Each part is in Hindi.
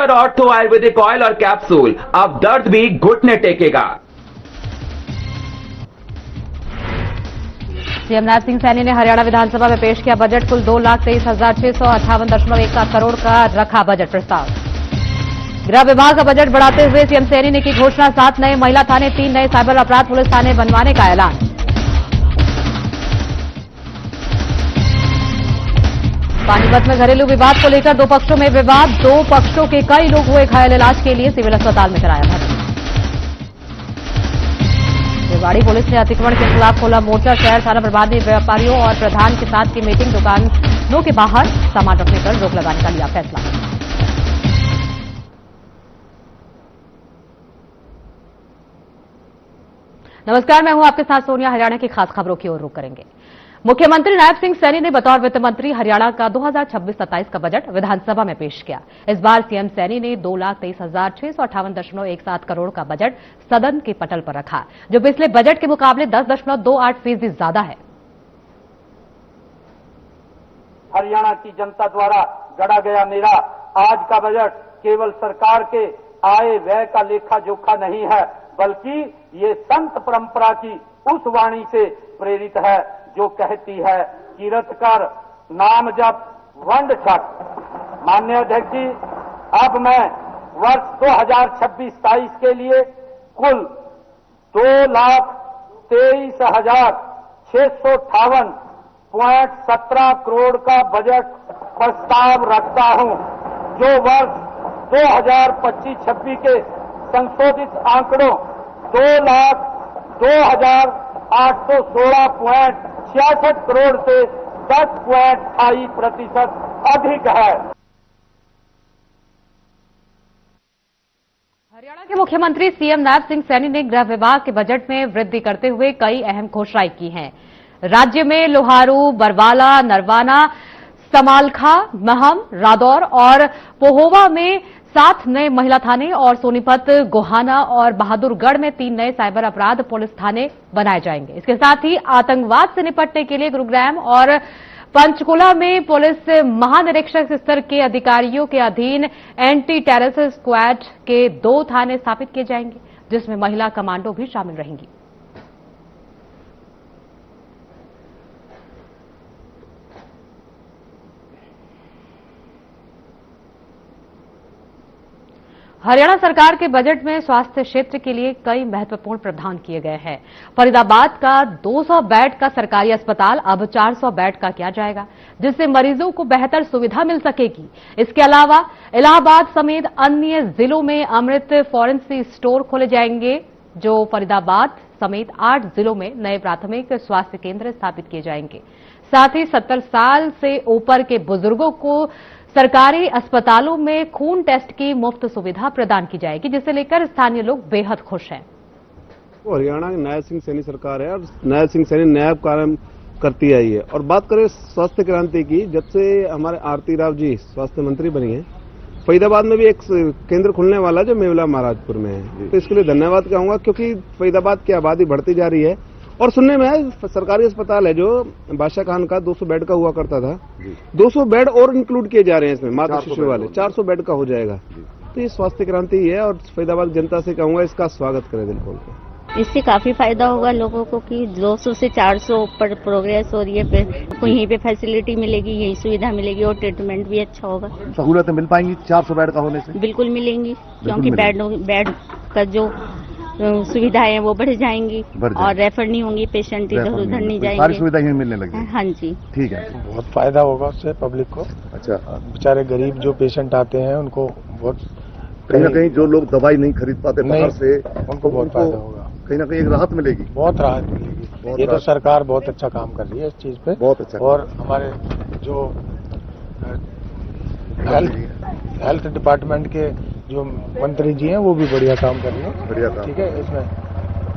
डॉक्टर ऑर्थो आयुर्वेदिक ऑयल और कैप्सूल, अब दर्द भी घुटने टेकेगा। सीएम नैब सिंह सैनी ने हरियाणा विधानसभा में पेश किया बजट। कुल 2,23,658.17 करोड़ का रखा बजट प्रस्ताव। गृह विभाग का बजट बढ़ाते हुए सीएम सैनी ने की घोषणा। 7 नए महिला थाने, 3 नए साइबर अपराध पुलिस थाने बनवाने का ऐलान। पानीपत में घरेलू विवाद को लेकर 2 पक्षों में विवाद। 2 पक्षों के कई लोग हुए घायल। इलाज के लिए सिविल अस्पताल में कराया भर्ती। रेवाड़ी पुलिस ने अतिक्रमण के खिलाफ खोला मोर्चा। शहर थाना प्रभारी व्यापारियों और प्रधान के साथ की मीटिंग। दुकानों के बाहर सामान रखने पर रोक लगाने का लिया फैसला। नमस्कार, मैं हूं आपके साथ सोनिया। हरियाणा की खास खबरों की ओर रुख करेंगे। मुख्यमंत्री नैब सिंह सैनी ने बतौर वित्त मंत्री हरियाणा का 2026-27 का बजट विधानसभा में पेश किया। इस बार सीएम सैनी ने 2,23,658.17 करोड़ का बजट सदन के पटल पर रखा, जो पिछले बजट के मुकाबले 10.28% ज्यादा है। हरियाणा की जनता द्वारा गढ़ा गया मेरा आज का बजट केवल सरकार के आय व्यय का लेखा जोखा नहीं है, बल्कि ये संत परंपरा की उस वाणी से प्रेरित है जो कहती है, कीरत कर नाम जप वंड छक। माननीय अध्यक्ष जी, अब मैं वर्ष 2026-27 के लिए कुल 2,23,658.17 करोड़ का बजट प्रस्ताव रखता हूं, जो वर्ष 2025-26 के संशोधित आंकड़ों 2,02,816.66 करोड़ से 10.28% अधिक है। हरियाणा के मुख्यमंत्री सीएम नैब सिंह सैनी ने गृह विभाग के बजट में वृद्धि करते हुए कई अहम घोषणाएं की हैं। राज्य में लोहारू, बरवाला, नरवाना, समालखा, महम, रादौर और पोहोवा में 7 नए महिला थाने और सोनीपत, गोहाना और बहादुरगढ़ में 3 नए साइबर अपराध पुलिस थाने बनाए जाएंगे। इसके साथ ही आतंकवाद से निपटने के लिए गुरुग्राम और पंचकुला में पुलिस महानिरीक्षक स्तर के अधिकारियों के अधीन एंटी टेररिस्ट स्क्वाड के 2 थाने स्थापित किए जाएंगे, जिसमें महिला कमांडो भी शामिल रहेंगी। हरियाणा सरकार के बजट में स्वास्थ्य क्षेत्र के लिए कई महत्वपूर्ण प्रावधान किए गए हैं। फरीदाबाद का 200 बेड का सरकारी अस्पताल अब 400 बेड का किया जाएगा, जिससे मरीजों को बेहतर सुविधा मिल सकेगी। इसके अलावा इलाहाबाद समेत अन्य जिलों में अमृत फॉरेंसिक स्टोर खोले जाएंगे, जो फरीदाबाद समेत 8 जिलों में नए प्राथमिक स्वास्थ्य केंद्र स्थापित किए जाएंगे। साथ ही 70 साल से ऊपर के बुजुर्गों को सरकारी अस्पतालों में खून टेस्ट की मुफ्त सुविधा प्रदान की जाएगी, जिसे लेकर स्थानीय लोग बेहद खुश हैं। हरियाणा की नैब सिंह सैनी सरकार है और नैब सिंह सैनी नैब कार्य करती आई है। और बात करें स्वास्थ्य क्रांति की, जब से हमारे आरती राव जी स्वास्थ्य मंत्री बनी है, फरीदाबाद में भी एक केंद्र खुलने वाला जो मेवला महाराजपुर में है, तो इसके लिए धन्यवाद कहूंगा, क्योंकि फरीदाबाद की आबादी बढ़ती जा रही है। और सुनने में है सरकारी अस्पताल है जो बादशाह खान का 200 बेड का हुआ करता था, 200 बेड और इंक्लूड किए जा रहे हैं इसमें, माता शिशु वाले 400 बेड का हो जाएगा। तो ये स्वास्थ्य क्रांति है और फरीदाबाद जनता से कहूंगा इसका स्वागत करें दिल खोल के। इससे काफी फायदा होगा लोगों को कि 200 से 400 ऊपर प्रोग्रेस हो रही है, फिर यहीं पे फैसिलिटी मिलेगी, यही सुविधा मिलेगी और ट्रीटमेंट भी अच्छा होगा। सहूलतें मिल पाएंगी 400 बेड का होने से? बिल्कुल मिलेंगी, क्योंकि बेड का जो सुविधाएं हैं वो बढ़ जाएंगी और रेफर नहीं होंगी, पेशेंट इधर उधर नहीं जाएंगे, सारी सुविधाएं मिलने लगी। हाँ जी, ठीक है। बहुत फायदा होगा उससे पब्लिक को। अच्छा, बेचारे गरीब जो पेशेंट आते हैं उनको बहुत, कहीं ना कहीं जो लोग दवाई नहीं खरीद पाते बाहर से, उनको बहुत फायदा होगा, कहीं ना कहीं एक राहत मिलेगी, बहुत राहत मिलेगी। ये तो सरकार बहुत अच्छा काम कर रही है इस चीज पे, बहुत अच्छा। और हमारे जो हेल्थ डिपार्टमेंट के जो मंत्री जी हैं वो भी बढ़िया काम कर रही है। बढ़िया काम, ठीक है, इसमें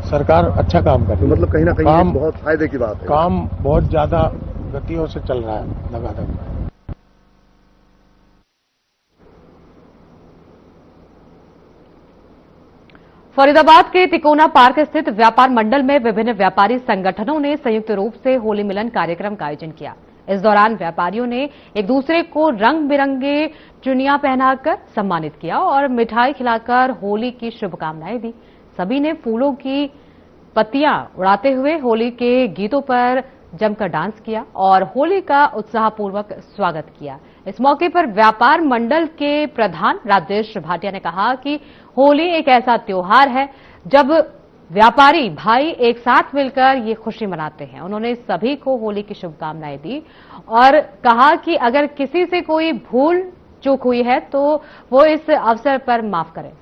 सरकार अच्छा काम कर रही है। मतलब कहीं ना कहीं बहुत फायदे की बात है, काम बहुत ज्यादा गतियों से चल रहा है लगातार। फरीदाबाद के तिकोना पार्क स्थित व्यापार मंडल में विभिन्न व्यापारी संगठनों ने संयुक्त रूप से होली मिलन कार्यक्रम का आयोजन किया। इस दौरान व्यापारियों ने एक दूसरे को रंग बिरंगे चुनियां पहनाकर सम्मानित किया और मिठाई खिलाकर होली की शुभकामनाएं दी। सभी ने फूलों की पत्तियां उड़ाते हुए होली के गीतों पर जमकर डांस किया और होली का उत्साहपूर्वक स्वागत किया। इस मौके पर व्यापार मंडल के प्रधान राजेश भाटिया ने कहा कि होली एक ऐसा त्योहार है जब व्यापारी भाई एक साथ मिलकर ये खुशी मनाते हैं। उन्होंने सभी को होली की शुभकामनाएं दी और कहा कि अगर किसी से कोई भूल चूक हुई है तो वो इस अवसर पर माफ करें।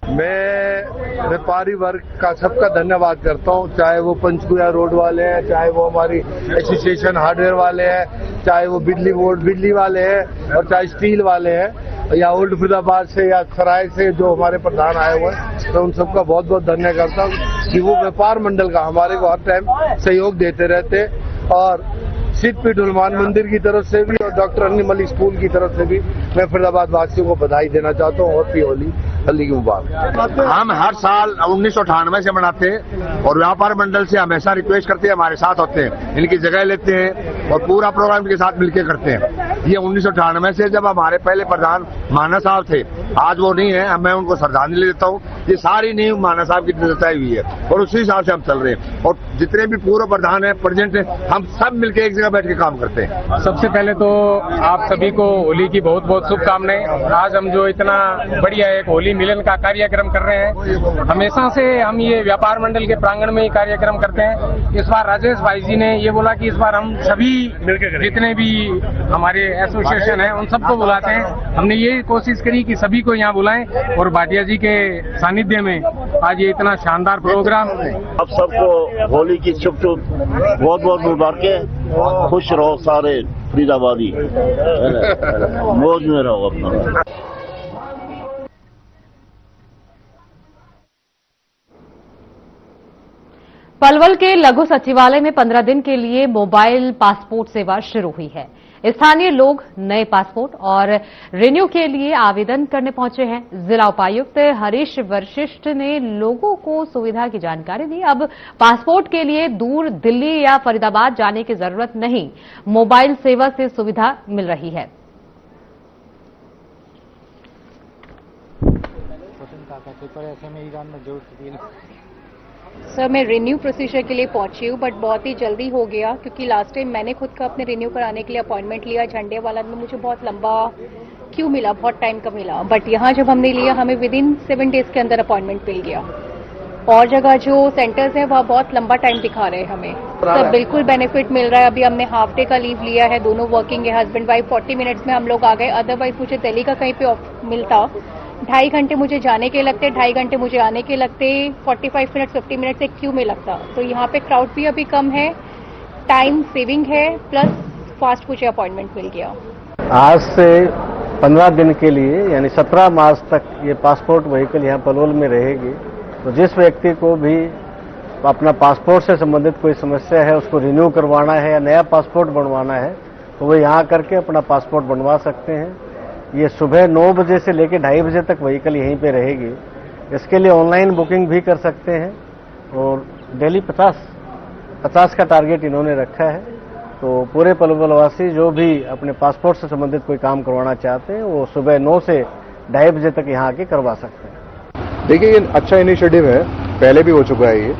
मैं व्यापारी वर्ग का सबका धन्यवाद करता हूं, चाहे वो पंचकुला रोड वाले हैं, चाहे वो हमारी एसोसिएशन हार्डवेयर वाले हैं, चाहे वो बिजली बोर्ड बिजली वाले हैं और चाहे स्टील वाले हैं, या ओल्ड फरीदाबाद से या सराय से जो हमारे प्रधान आए हुए हैं। तो उन सबका बहुत बहुत धन्यवाद करता हूं कि वो व्यापार मंडल का हमारे को हर टाइम सहयोग देते रहते। और सिद्धपीठ हनुमान मंदिर की तरफ से भी और डॉक्टर अन्नी मलिक स्कूल की तरफ से भी मैं फरीदाबाद वासियों को बधाई देना चाहता हूँ। हैप्पी होली की मुबारक। हम हर साल 1998 से मनाते हैं और व्यापार मंडल से हमेशा रिक्वेस्ट करते हैं, हमारे साथ होते हैं, इनकी जगह लेते हैं और पूरा प्रोग्राम इनके साथ मिलकर करते हैं। ये 1998 से जब हमारे पहले प्रधान माना साहब थे, आज वो नहीं है, मैं उनको श्रद्धांजलि देता हूँ। ये सारी नींव माना साहब की निर्देशित हुई है और उसी हिसाब से हम चल रहे हैं और जितने भी पूर्व प्रधान है, प्रेजेंट है, हम सब मिलकर एक जगह बैठ के काम करते हैं। सबसे पहले तो आप सभी को होली की बहुत बहुत शुभकामनाएं। आज हम जो इतना बढ़िया एक होली मिलन का कार्यक्रम कर रहे हैं, हमेशा से हम ये व्यापार मंडल के प्रांगण में ही कार्यक्रम करते हैं। इस बार राजेश भाई जी ने ये बोला कि इस बार हम सभी जितने भी हमारे एसोसिएशन हैं उन सबको बुलाते हैं। हमने ये कोशिश करी कि सभी को यहाँ बुलाएं और भाटिया जी के सानिध्य में आज ये इतना शानदार प्रोग्राम। आप सबको होली की बहुत बहुत मुबारकें। खुश रहो सारे फरीदाबादी, मौज में रहो अपना। पलवल के लघु सचिवालय में 15 दिन के लिए मोबाइल पासपोर्ट सेवा शुरू हुई है। स्थानीय लोग नए पासपोर्ट और रिन्यू के लिए आवेदन करने पहुंचे हैं। जिला उपायुक्त हरीश वशिष्ठ ने लोगों को सुविधा की जानकारी दी। अब पासपोर्ट के लिए दूर दिल्ली या फरीदाबाद जाने की जरूरत नहीं, मोबाइल सेवा से सुविधा मिल रही है। सर, मैं रिन्यू प्रोसीजर के लिए पहुंची हूँ, बट बहुत ही जल्दी हो गया क्योंकि लास्ट टाइम मैंने खुद का अपने रिन्यू कराने के लिए अपॉइंटमेंट लिया झंडे वाला में, मुझे बहुत लंबा क्यों मिला, बहुत टाइम का मिला। बट यहाँ जब हमने लिया हमें विदिन 7 डेज के अंदर अपॉइंटमेंट मिल गया। और जगह जो सेंटर्स हैं वहाँ बहुत लंबा टाइम दिखा रहे हैं हमें। सब बिल्कुल बेनिफिट मिल रहा है। अभी हमने हाफ डे का लीव लिया है, दोनों वर्किंग है, हस्बैंड वाइफ, 40 मिनट्स में हम लोग आ गए। अदरवाइज मुझे दिल्ली का कहीं पे मिलता 2.5 घंटे मुझे जाने के लगते, 2.5 घंटे मुझे आने के लगते, 45 मिनट 50 मिनट एक क्यू में लगता। तो यहाँ पे क्राउड भी अभी कम है, टाइम सेविंग है, प्लस फास्ट मुझे अपॉइंटमेंट मिल गया। आज से 15 दिन के लिए यानी 17 मार्च तक ये पासपोर्ट व्हीकल यहाँ पलवल में रहेगी। तो जिस व्यक्ति को भी अपना पासपोर्ट से संबंधित कोई समस्या है, उसको रिन्यू करवाना है या नया पासपोर्ट बनवाना है, तो वो यहाँ करके अपना पासपोर्ट बनवा सकते हैं। ये सुबह 9 बजे से लेकर 2:30 बजे तक व्हीकल यहीं पे रहेगी। इसके लिए ऑनलाइन बुकिंग भी कर सकते हैं और डेली 50 का टारगेट इन्होंने रखा है। तो पूरे पलवल वासी जो भी अपने पासपोर्ट से संबंधित कोई काम करवाना चाहते हैं वो सुबह 9 से 2:30 बजे तक यहाँ आके करवा सकते हैं। देखिए, ये अच्छा इनिशिएटिव है, पहले भी हो चुका है ये।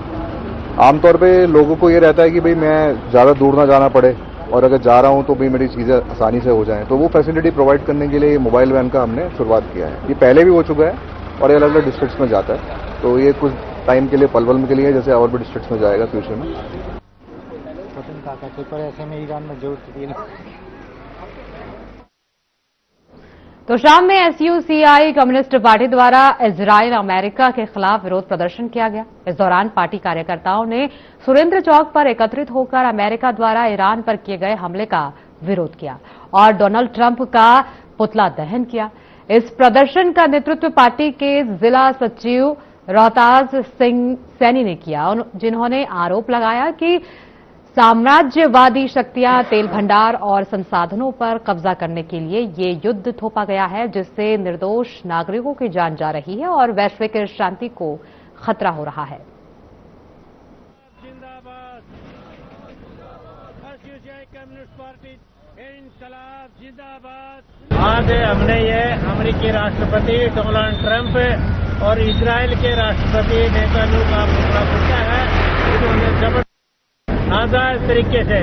आमतौर पे लोगों को ये रहता है कि भाई मैं ज़्यादा दूर ना जाना पड़े और अगर जा रहा हूं तो भी मेरी चीज़ें आसानी से हो जाएं, तो वो फैसिलिटी प्रोवाइड करने के लिए मोबाइल वैन का हमने शुरुआत किया है। ये पहले भी हो चुका है और ये अलग अलग डिस्ट्रिक्ट्स में जाता है। तो ये कुछ टाइम के लिए पलवल के लिए, जैसे और भी डिस्ट्रिक्ट्स में जाएगा फ्यूचर में। तो शाम में एसयूसीआई कम्युनिस्ट पार्टी द्वारा इजराइल अमेरिका के खिलाफ विरोध प्रदर्शन किया गया। इस दौरान पार्टी कार्यकर्ताओं ने सुरेंद्र चौक पर एकत्रित होकर अमेरिका द्वारा ईरान पर किए गए हमले का विरोध किया और डोनाल्ड ट्रंप का पुतला दहन किया। इस प्रदर्शन का नेतृत्व पार्टी के जिला सचिव रोहताज सिंह सैनी ने किया, जिन्होंने आरोप लगाया कि साम्राज्यवादी शक्तियां तेल भंडार और संसाधनों पर कब्जा करने के लिए ये युद्ध थोपा गया है, जिससे निर्दोष नागरिकों की जान जा रही है और वैश्विक शांति को खतरा हो रहा है। आज हमने ये अमेरिकी राष्ट्रपति डोनाल्ड ट्रंप और इजराइल के राष्ट्रपति नेतन्याहू का पुतला फूंका है। उन्होंने जबरदस्त नाजायज तरीके से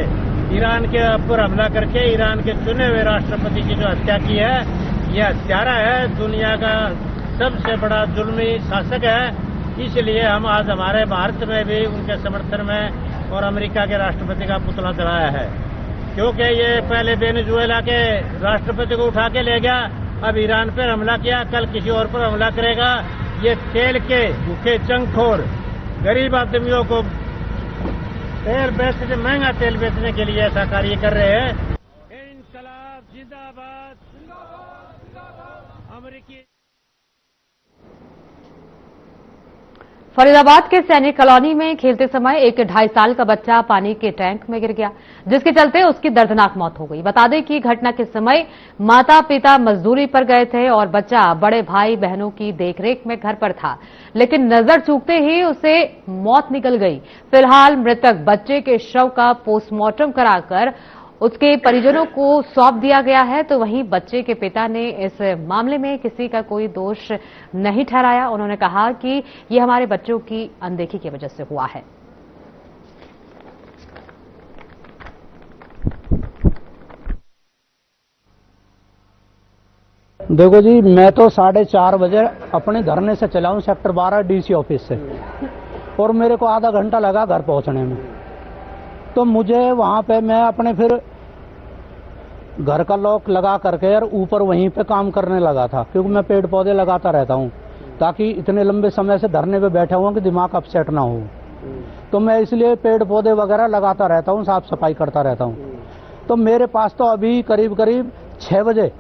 ईरान के ऊपर हमला करके ईरान के चुने हुए राष्ट्रपति की जो हत्या की है, ये हत्यारा है, दुनिया का सबसे बड़ा जुल्मी शासक है। इसलिए हम आज हमारे भारत में भी उनके समर्थन में और अमेरिका के राष्ट्रपति का पुतला चढ़ाया है, क्योंकि ये पहले वेनेजुएला के राष्ट्रपति को उठा के ले गया, अब ईरान पर हमला किया, कल किसी और पर हमला करेगा। ये तेल के भूखे जंगखोर गरीब आदमियों को तेल बेचने, महंगा तेल बेचने के लिए ऐसा कार्य कर रहे हैं। इनकलाब जिंदाबाद, अमेरिकी। फरीदाबाद के सैनिक कॉलोनी में खेलते समय एक 2.5 साल का बच्चा पानी के टैंक में गिर गया, जिसके चलते उसकी दर्दनाक मौत हो गई। बता दें कि घटना के समय माता पिता मजदूरी पर गए थे और बच्चा बड़े भाई बहनों की देखरेख में घर पर था, लेकिन नजर चूकते ही उसे मौत निकल गई। फिलहाल मृतक बच्चे के शव का पोस्टमार्टम कराकर उसके परिजनों को सौंप दिया गया है। तो वहीं बच्चे के पिता ने इस मामले में किसी का कोई दोष नहीं ठहराया। उन्होंने कहा कि ये हमारे बच्चों की अनदेखी की वजह से हुआ है। देखो जी, मैं तो 4:30 बजे अपने धरने से चला हूं सेक्टर 12 डीसी ऑफिस से, और मेरे को आधा घंटा लगा घर पहुंचने में। तो मुझे वहां पे मैं अपने फिर घर का लॉक लगा करके और ऊपर वहीं पे काम करने लगा था, क्योंकि मैं पेड़ पौधे लगाता रहता हूं ताकि इतने लंबे समय से धरने पे बैठा हुआ कि दिमाग अपसेट ना हो। तो मैं इसलिए पेड़ पौधे वगैरह लगाता रहता हूं, साफ सफाई करता रहता हूं। तो मेरे पास तो अभी करीब 6 बजे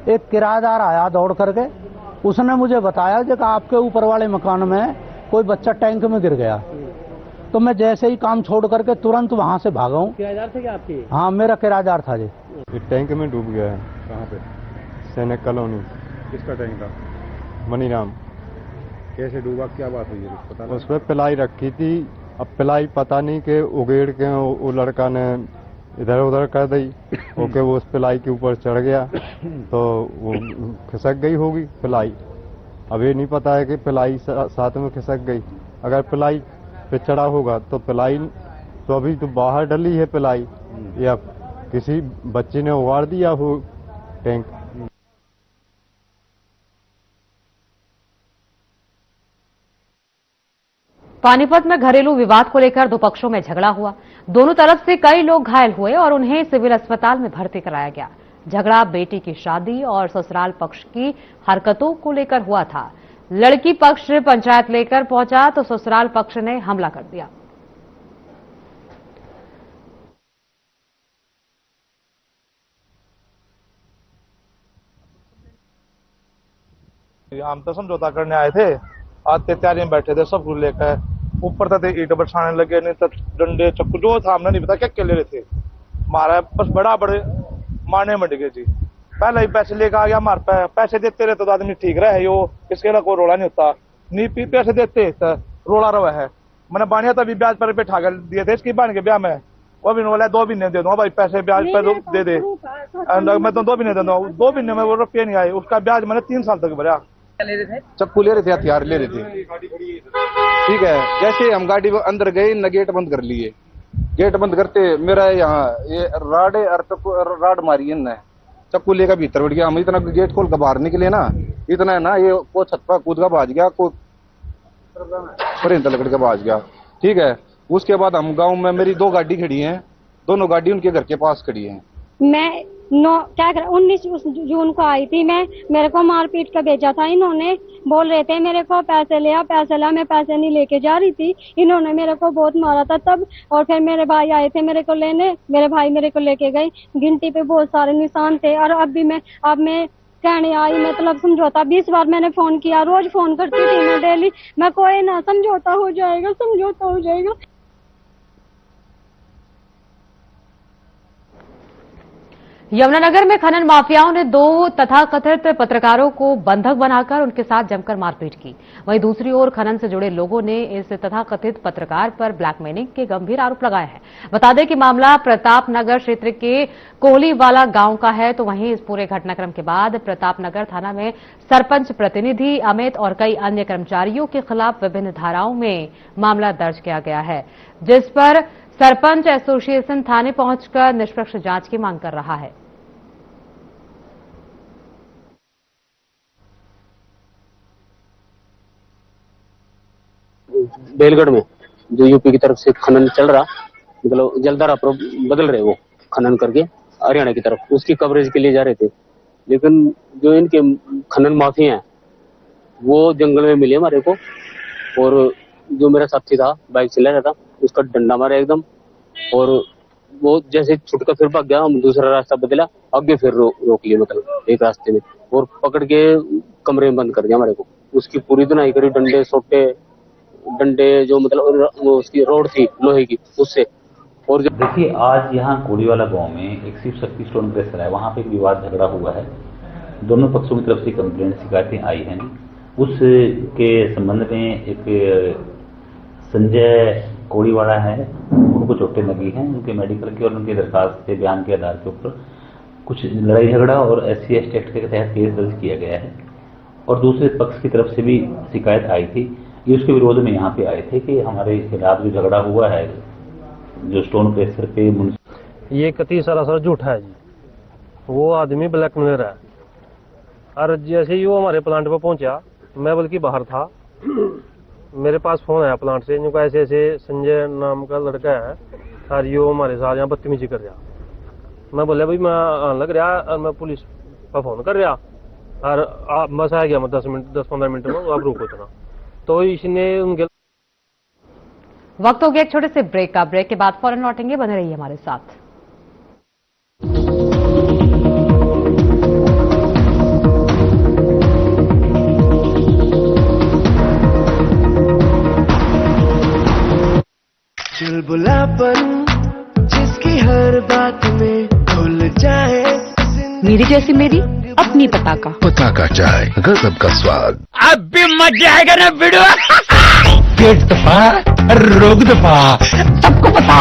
एक किराएदार आया दौड़ करके, उसने मुझे बताया कि आपके ऊपर वाले मकान में कोई बच्चा टैंक में गिर गया। तो मैं जैसे ही काम छोड़ करके तुरंत वहां से भागा हूँ। किराएदार थे क्या आपके? हाँ, मेरा किराएदार था जी। ये टैंक में डूब गया है। कहाँ पे? सैनिक कॉलोनी। किसका टैंक था? मनीराम। कैसे डूबा, क्या बात हुई है पता नहीं? उस पर पिलाई रखी थी, अब पिलाई पता नहीं कि उगेड़ के वो लड़का ने इधर उधर कर दी, ओके वो उस पिलाई के ऊपर चढ़ गया तो वो खिसक गई होगी पिलाई। अब ये नहीं पता है कि पिलाई साथ में खिसक गई। अगर पिलाई पे चढ़ा होगा तो पिलाई तो अभी तो बाहर डली है पिलाई, या किसी बच्चे ने उगाड़ दिया हो टैंक। पानीपत में घरेलू विवाद को लेकर दो पक्षों में झगड़ा हुआ। दोनों तरफ से कई लोग घायल हुए और उन्हें सिविल अस्पताल में भर्ती कराया गया। झगड़ा बेटी की शादी और ससुराल पक्ष की हरकतों को लेकर हुआ था। लड़की पक्ष पंचायत लेकर पहुंचा तो ससुराल पक्ष ने हमला कर दिया। हम तो समझौता करने आए थे, आज तैयारी में बैठे थे, सब कुछ लेकर ऊपर तक ईट बरसाने लगे, नहीं तो डंडे चक्कू जो था हमने नहीं पता क्या क्या ले रहे थे। हमारा बस बड़ा बड़े मारने मंड गए जी। पहले ही पैसे लेकर आ गया, हमारे पैसे देते रहते तो आदमी ठीक रहे, यो इसके लिए कोई रोला नहीं होता। नहीं पैसे देते तो रोला रहा है। मैंने बानिया तभी ब्याज पर बैठा कर दिए थे इसकी बहन के ब्याह में, वो भी बोला 2 महीने दे दूंगा भाई, पैसे ब्याज पर दे दे। मैं तो 2 महीने दे दूंगा, 2 महीने में वो रुपये नहीं आए, उसका ब्याज मैंने 3 साल तक भरा। चक्कू ले रहे थे, हथियार ले रहे थे, ठीक है। जैसे हम गाड़ी अंदर गए न गेट बंद कर लिए, गेट बंद करते मेरा यहाँ ये राड मारी है, चक्कू लेकर भीतर बैठ गया। हम इतना गेट खोल कर बाहर निकले ना, इतना है ना ये को छत पर कूद का भाज गया, को लकड़ का भाज गया, ठीक है। उसके बाद हम गांव में मेरी 2 गाड़ी खड़ी हैं, दोनों गाड़ी उनके घर के पास खड़ी हैं। मैं 19 जून को आई थी मैं, मेरे को मारपीट कर भेजा था इन्होंने। बोल रहे थे मेरे को पैसे ले आ, पैसे ला, मैं पैसे नहीं लेके जा रही थी। इन्होंने मेरे को बहुत मारा था तब, और फिर मेरे भाई आए थे मेरे को लेने, मेरे भाई मेरे को लेके गए। गिनती पे बहुत सारे निशान थे। और अब मैं कहने आई, मतलब समझौता 20 बार मैंने फोन किया, रोज फोन करती थी मैं डेली, मैं कोई ना समझौता हो जाएगा, समझौता हो जाएगा। यमुनानगर में खनन माफियाओं ने 2 तथाकथित पत्रकारों को बंधक बनाकर उनके साथ जमकर मारपीट की। वहीं दूसरी ओर खनन से जुड़े लोगों ने इस तथाकथित पत्रकार पर ब्लैकमेलिंग के गंभीर आरोप लगाए हैं। बता दें कि मामला प्रतापनगर क्षेत्र के कोहलीवाला गांव का है। तो वहीं इस पूरे घटनाक्रम के बाद प्रतापनगर थाना में सरपंच प्रतिनिधि अमित और कई अन्य कर्मचारियों के खिलाफ विभिन्न धाराओं में मामला दर्ज किया गया है, जिस पर सरपंच एसोसिएशन थाने पहुंचकर निष्पक्ष जांच की मांग कर रहा है। बेलगढ़ में जो यूपी की तरफ से खनन चल रहा, मतलब जलधारा पर बदल रहे, वो खनन करके हरियाणा की तरफ उसकी कवरेज के लिए जा रहे थे। लेकिन जो इनके खनन माफिया हैं वो जंगल में मिले हमारे को, और जो मेरा साथी था बाइक चला रहा था उसका डंडा मारा एकदम, और वो जैसे छुटकर फिर भाग गया। हम दूसरा रास्ता बदला, आगे फिर रोक लिया, मतलब एक रास्ते में, और पकड़ के कमरे में बंद कर दिया हमारे को। उसकी पूरी धुनाई करी, डंडे सोटे, डंडे जो मतलब उसकी रोड थी लोहे की उससे। और देखिए, आज यहाँ कोहलीवाला गांव में एक शिव शक्ति स्टोन प्रेसर है, वहाँ पे एक विवाद झगड़ा हुआ है। दोनों पक्षों की तरफ से कंप्लेंट शिकायतें आई हैं। उसके संबंध में एक संजय कोहलीवाला है, उनको चोटें लगी हैं, उनके मेडिकल के और उनके दरखास्त के बयान के आधार के ऊपर कुछ लड़ाई झगड़ा और SC/ST एक्ट के तहत केस दर्ज किया गया है। और दूसरे पक्ष की तरफ से भी शिकायत आई थी, ये उसके विरोध में यहाँ पे आए थे कि हमारे खिलाफ जो झगड़ा हुआ है जो स्टोन प्रेसर पे, ये कतई सरासर झूठा है जी। वो आदमी ब्लैकमेलर है, और जैसे ही वो हमारे प्लांट पर पहुंचा, मैं बल्कि बाहर था, मेरे पास फोन आया प्लांट से, इनका ऐसे ऐसे संजय नाम का लड़का है और ये हमारे साथ यहाँ बदतमीजी कर रहा। मैं बोला भाई मैं आने लग रहा, और मैं पुलिस पर फोन कर रहा, और बस आ गया मैं 10-15 मिनट में, आप रुको इतना। तो इसने उनके वक्त हो गया एक छोटे से ब्रेक का। ब्रेक के बाद फौरन लौटेंगे, बने रहिए हमारे साथ। चुलबुला पर जिसकी हर बात में खुल जाए, मेरी जैसी मेरी अपनी पताका चाय, गजब का स्वाद। अब भी मजा आएगा ना वीडियो। पेट दफा, रोग दफा, सबको पता,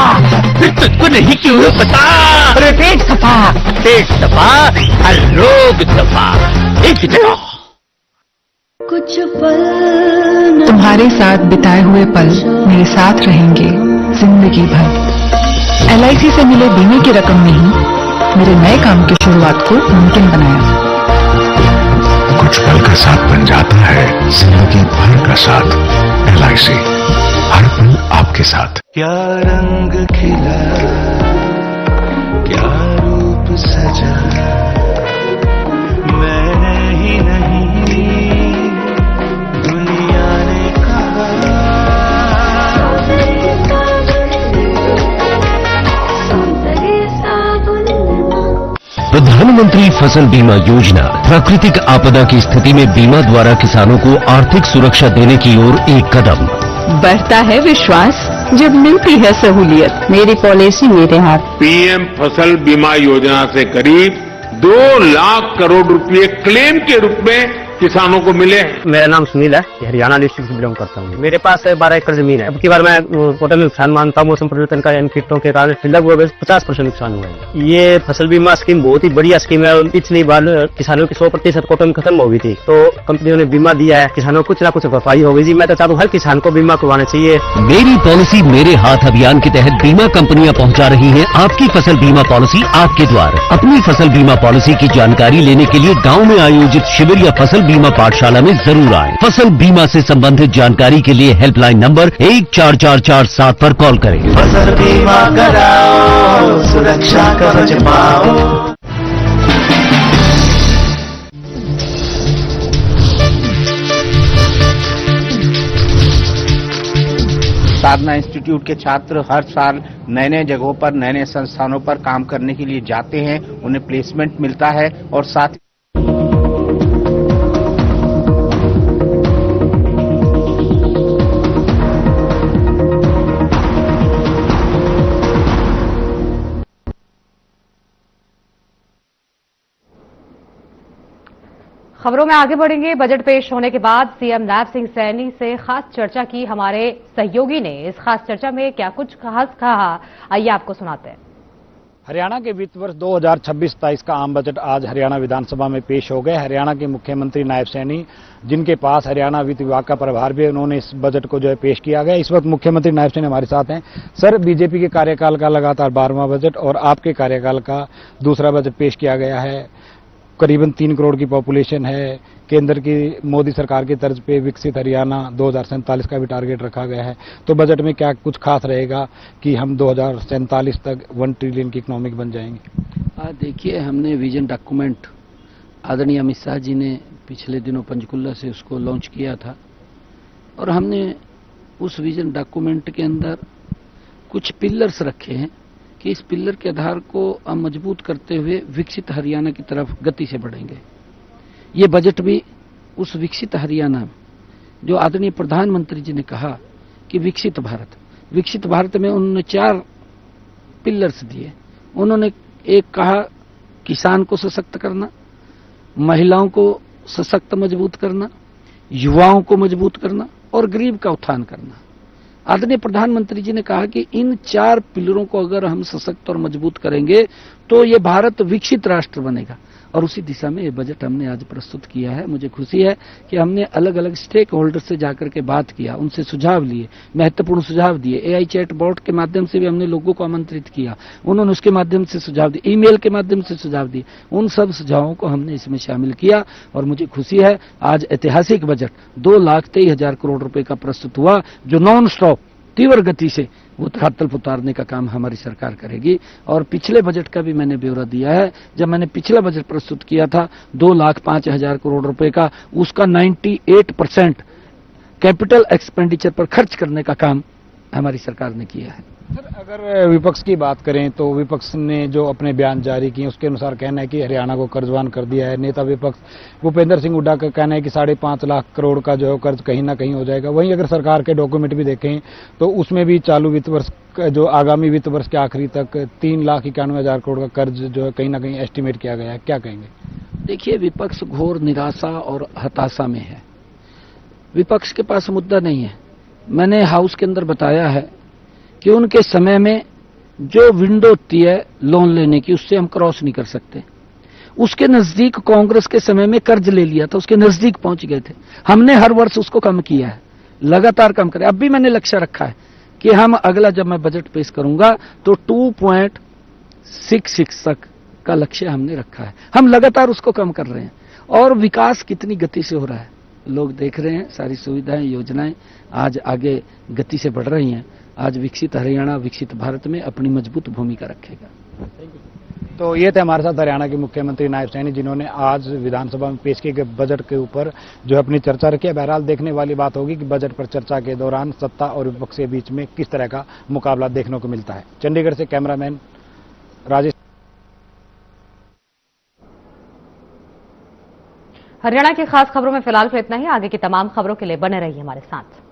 फिर तुझको नहीं क्यों पता। अरे पेट दफा, रोग दफा, एक कुछ पल तुम्हारे साथ बिताए हुए पल मेरे साथ रहेंगे जिंदगी भर। LIC से मिले बीमे की रकम ने ही मेरे नए काम की शुरुआत को मुमकिन बनाया। कुछ पल का साथ बन जाता है जिंदगी भर का साथ। LIC, हर पल आपके साथ। क्या रंग खिला, क्या रूप सजा, मैंने ही नहीं दुनिया ने कहा। प्रधानमंत्री फसल बीमा योजना प्राकृतिक आपदा की स्थिति में बीमा द्वारा किसानों को आर्थिक सुरक्षा देने की ओर एक कदम। बढ़ता है विश्वास जब मिलती है सहूलियत। मेरी पॉलिसी मेरे हाथ। PM फसल बीमा योजना से करीब 2 लाख करोड़ रुपए क्लेम के रूप में किसानों को मिले। मेरा नाम सुनील है, हरियाणा डिस्ट्रिक्ट से बिलोंग करता हूँ। मेरे पास 12 एकड़ जमीन है। अब की बार मैं टोटल नुकसान मानता हूँ मौसम परिवर्तन का, कीटों के कारण लगभग 50% नुकसान हुआ है। ये फसल बीमा स्कीम बहुत ही बढ़िया स्कीम है। पिछली बार किसानों की 100% कॉटन खत्म हो गई थी, तो कंपनियों ने बीमा दिया है, किसानों को कुछ ना कुछ भरपाई हो गई जी। मैं तो चाहता हूँ हर किसान को बीमा करवाना चाहिए। मेरी पॉलिसी मेरे हाथ अभियान के तहत बीमा कंपनियां पहुंचा रही हैं आपकी फसल बीमा पॉलिसी आपके द्वार। अपनी फसल बीमा पॉलिसी की जानकारी लेने के लिए गाँव में आयोजित शिविर या फसल बीमा पाठशाला में जरूर आए। फसल बीमा से संबंधित जानकारी के लिए हेल्पलाइन नंबर 14447 पर कॉल करें। फसल बीमा कराओ, सुरक्षा कवच पाओ। साधना इंस्टीट्यूट के छात्र हर साल नए नए जगहों पर, नए नए संस्थानों पर काम करने के लिए जाते हैं, उन्हें प्लेसमेंट मिलता है और साथ खबरों में आगे बढ़ेंगे। बजट पेश होने के बाद सीएम नायब सिंह सैनी से खास चर्चा की हमारे सहयोगी ने। इस खास चर्चा में क्या कुछ खास कहा, आइए आपको सुनाते हैं। हरियाणा के वित्त वर्ष 2026-27 का आम बजट आज हरियाणा विधानसभा में पेश हो गया। हरियाणा के मुख्यमंत्री नायब सैनी, जिनके पास हरियाणा वित्त विभाग का प्रभार भी है, उन्होंने इस बजट को जो है पेश किया गया। इस वक्त मुख्यमंत्री नायब सैनी हमारे साथ हैं। सर, बीजेपी के कार्यकाल का लगातार 12वां बजट और आपके कार्यकाल का दूसरा बजट पेश किया गया है। करीबन 3 करोड़ की पॉपुलेशन है। केंद्र की मोदी सरकार की तर्ज पे विकसित हरियाणा 2047 का भी टारगेट रखा गया है। तो बजट में क्या कुछ खास रहेगा कि हम 2047 तक 1 ट्रिलियन की इकोनॉमिक बन जाएंगे? देखिए, हमने विजन डॉक्यूमेंट आदरणीय अमित शाह जी ने पिछले दिनों पंचकुला से उसको लॉन्च किया था और हमने उस विजन डॉक्यूमेंट के अंदर कुछ पिलर्स रखे हैं कि इस पिलर के आधार को हम मजबूत करते हुए विकसित हरियाणा की तरफ गति से बढ़ेंगे। ये बजट भी उस विकसित हरियाणा जो आदरणीय प्रधानमंत्री जी ने कहा कि विकसित भारत में उन्होंने 4 पिलर्स दिए। उन्होंने एक कहा किसान को सशक्त करना, महिलाओं को सशक्त मजबूत करना, युवाओं को मजबूत करना और गरीब का उत्थान करना। आदरणीय प्रधानमंत्री जी ने कहा कि इन 4 पिलरों को अगर हम सशक्त और मजबूत करेंगे तो ये भारत विकसित राष्ट्र बनेगा और उसी दिशा में ये बजट हमने आज प्रस्तुत किया है। मुझे खुशी है कि हमने अलग अलग स्टेक होल्डर से जाकर के बात किया, उनसे सुझाव लिए, महत्वपूर्ण सुझाव दिए। AI चैट बॉट के माध्यम से भी हमने लोगों को आमंत्रित किया, उन्होंने उसके माध्यम से सुझाव दिए, ईमेल के माध्यम से सुझाव दिए। उन सब सुझावों को हमने इसमें शामिल किया और मुझे खुशी है आज ऐतिहासिक बजट 2,23,000 करोड़ रुपए का प्रस्तुत हुआ, जो नॉन स्टॉप तीव्र गति से वो खातल उतारने का काम हमारी सरकार करेगी। और पिछले बजट का भी मैंने ब्यौरा दिया है। जब मैंने पिछला बजट प्रस्तुत किया था 2,05,000 करोड़ रुपए का, उसका 98% कैपिटल एक्सपेंडिचर पर खर्च करने का काम हमारी सरकार ने किया है। सर, अगर विपक्ष की बात करें तो विपक्ष ने जो अपने बयान जारी किए उसके अनुसार कहना है कि हरियाणा को कर्जवान कर दिया है। नेता विपक्ष भूपेंद्र सिंह हुड्डा का कहना है कि 5.5 लाख करोड़ का जो कर्ज कहीं ना कहीं हो जाएगा। वहीं अगर सरकार के डॉक्यूमेंट भी देखें तो उसमें भी चालू वित्त वर्ष जो आगामी वित्त वर्ष के आखिरी तक 3,91,000 करोड़ का कर्ज जो है कहीं ना कहीं एस्टिमेट किया गया है। क्या कहेंगे? देखिए, विपक्ष घोर निराशा और हताशा में है। विपक्ष के पास मुद्दा नहीं है। मैंने हाउस के अंदर बताया है कि उनके समय में जो विंडो होती है लोन लेने की, उससे हम क्रॉस नहीं कर सकते। उसके नजदीक कांग्रेस के समय में कर्ज ले लिया था, उसके नजदीक पहुंच गए थे। हमने हर वर्ष उसको कम किया है, लगातार कम करें। अब भी मैंने लक्ष्य रखा है कि हम अगला जब मैं बजट पेश करूंगा तो 2.66 तक का लक्ष्य हमने रखा है। हम लगातार उसको कम कर रहे हैं और विकास कितनी गति से हो रहा है लोग देख रहे हैं। सारी सुविधाएं, योजनाएं आज आगे गति से बढ़ रही हैं। आज विकसित हरियाणा विकसित भारत में अपनी मजबूत भूमिका रखेगा। तो ये थे हमारे साथ हरियाणा के मुख्यमंत्री नायब सैनी, जिन्होंने आज विधानसभा में पेश किए गए बजट के ऊपर जो अपनी चर्चा रखी है। बहरहाल देखने वाली बात होगी कि बजट पर चर्चा के दौरान सत्ता और विपक्ष के बीच में किस तरह का मुकाबला देखने को मिलता है। चंडीगढ़ से कैमरामैन राजेश। हरियाणा की खास खबरों में फिलहाल इतना ही। आगे की तमाम खबरों के लिए बने रहिए हमारे साथ।